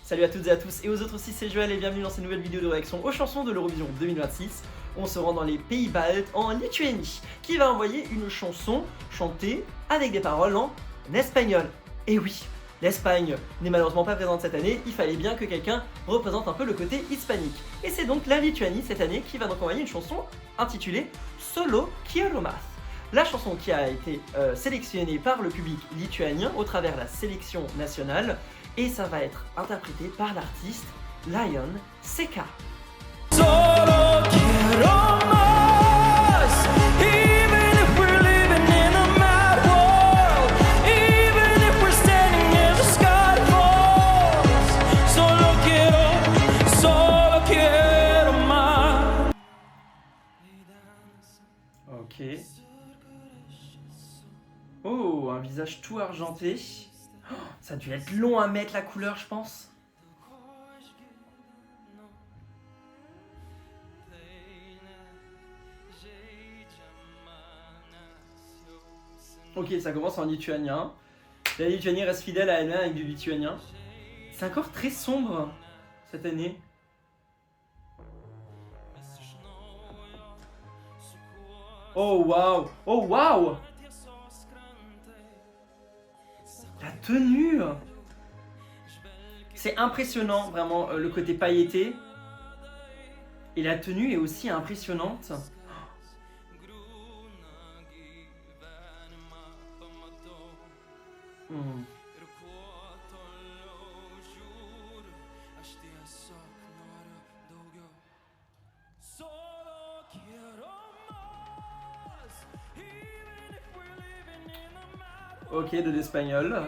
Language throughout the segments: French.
Salut à toutes et à tous et aux autres aussi, c'est Joël et bienvenue dans cette nouvelle vidéo de réaction aux chansons de l'Eurovision 2026. On se rend dans les pays baltes, en Lituanie, qui va envoyer une chanson chantée avec des paroles en espagnol. Et oui, l'Espagne n'est malheureusement pas présente cette année, il fallait bien que quelqu'un représente un peu le côté hispanique. Et c'est donc la Lituanie cette année qui va donc envoyer une chanson intitulée Solo Quiero Más. La chanson qui a été sélectionnée par le public lituanien au travers de la sélection nationale, et ça va être interprété par l'artiste Lion Seka. Solo quiero más, even if we're living in a mad world, even if we're standing near the sky falls. Solo quiero más. Ok. Oh, un visage tout argenté. Oh, ça a dû être long à mettre la couleur, je pense. Ok, ça commence en lituanien. La Lituanie reste fidèle à elle-même avec du lituanien. C'est encore très sombre cette année. Oh waouh! Oh waouh! La tenue! C'est impressionnant, vraiment, le côté pailleté. Et la tenue est aussi impressionnante. Ok, de l'espagnol.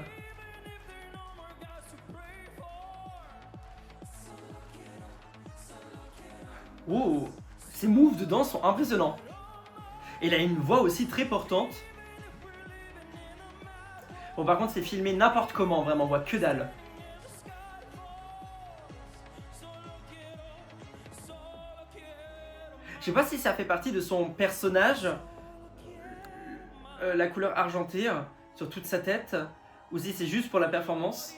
Oh, ces moves de danse sont impressionnants. Et il a une voix aussi très portante. Bon, par contre, c'est filmé n'importe comment, vraiment, on voit que dalle. Je sais pas si ça fait partie de son personnage, la couleur argentée sur toute sa tête, ou si c'est juste pour la performance.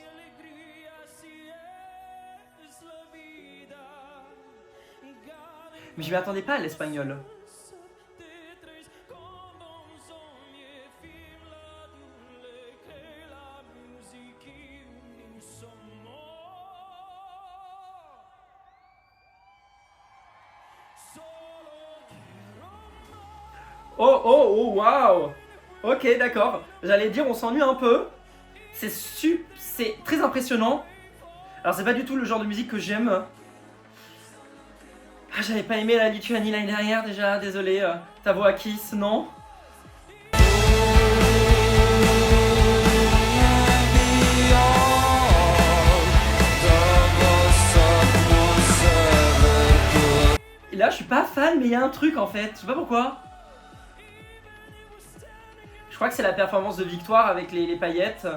Mais je m'y attendais pas à l'espagnol. Oh, oh, oh, waouh! Ok, d'accord. J'allais dire, on s'ennuie un peu. C'est très impressionnant. Alors, c'est pas du tout le genre de musique que j'aime. Ah, j'avais pas aimé la Lituanie l'année dernière déjà, désolé. Ta voix Kiss, non? Et là, je suis pas fan, mais il y a un truc en fait. Je sais pas pourquoi. Je crois que c'est la performance de Victoire avec les paillettes.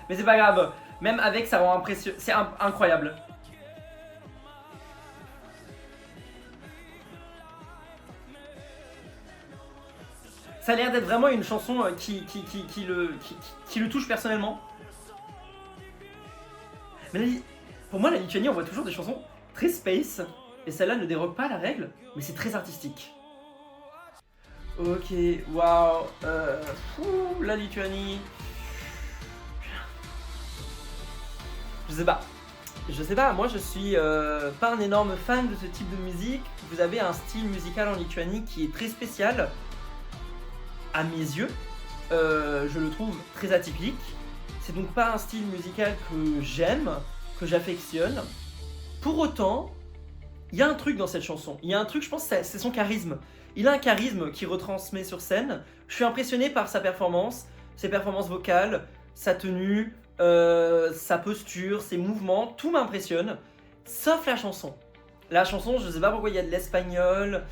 Mais c'est pas grave. Même avec, ça rend impressionnant. C'est incroyable. Ça a l'air d'être vraiment une chanson qui le touche personnellement. Mais pour moi, la Lituanie, on voit toujours des chansons très space. Et celle-là ne dérogue pas à la règle, mais c'est très artistique. Ok, waouh. La Lituanie. Je sais pas, moi je suis pas un énorme fan de ce type de musique. Vous avez un style musical en Lituanie qui est très spécial. À mes yeux, je le trouve très atypique. C'est donc pas un style musical que j'aime, que j'affectionne. Pour autant, il y a un truc dans cette chanson. Il y a un truc, je pense, c'est son charisme. Il a un charisme qui retransmet sur scène. Je suis impressionné par sa performance, ses performances vocales, sa tenue, sa posture, ses mouvements. Tout m'impressionne, sauf la chanson. La chanson, je sais pas pourquoi il y a de l'espagnol.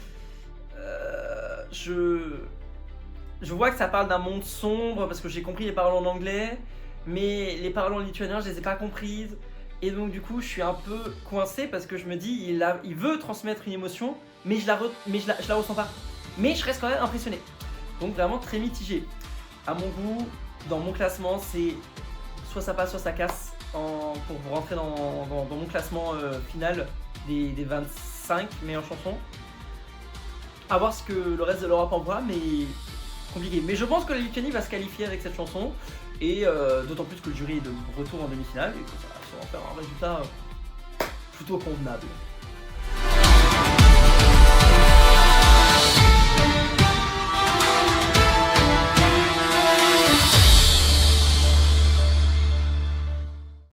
Je vois que ça parle d'un monde sombre parce que j'ai compris les paroles en anglais, mais les paroles en lituanien, je les ai pas comprises. Et donc du coup, je suis un peu coincé parce que je me dis, il veut transmettre une émotion, mais je la ressens pas. Mais je reste quand même impressionné. Donc vraiment très mitigé. À mon goût, dans mon classement, c'est soit ça passe, soit ça casse. pour rentrer dans mon classement final des 25 meilleures chansons. À voir ce que le reste de l'Europe envoie, mais compliqué. Mais je pense que la Lituanie va se qualifier avec cette chanson, et d'autant plus que le jury est de retour en demi-finale, et que ça va faire un résultat plutôt convenable.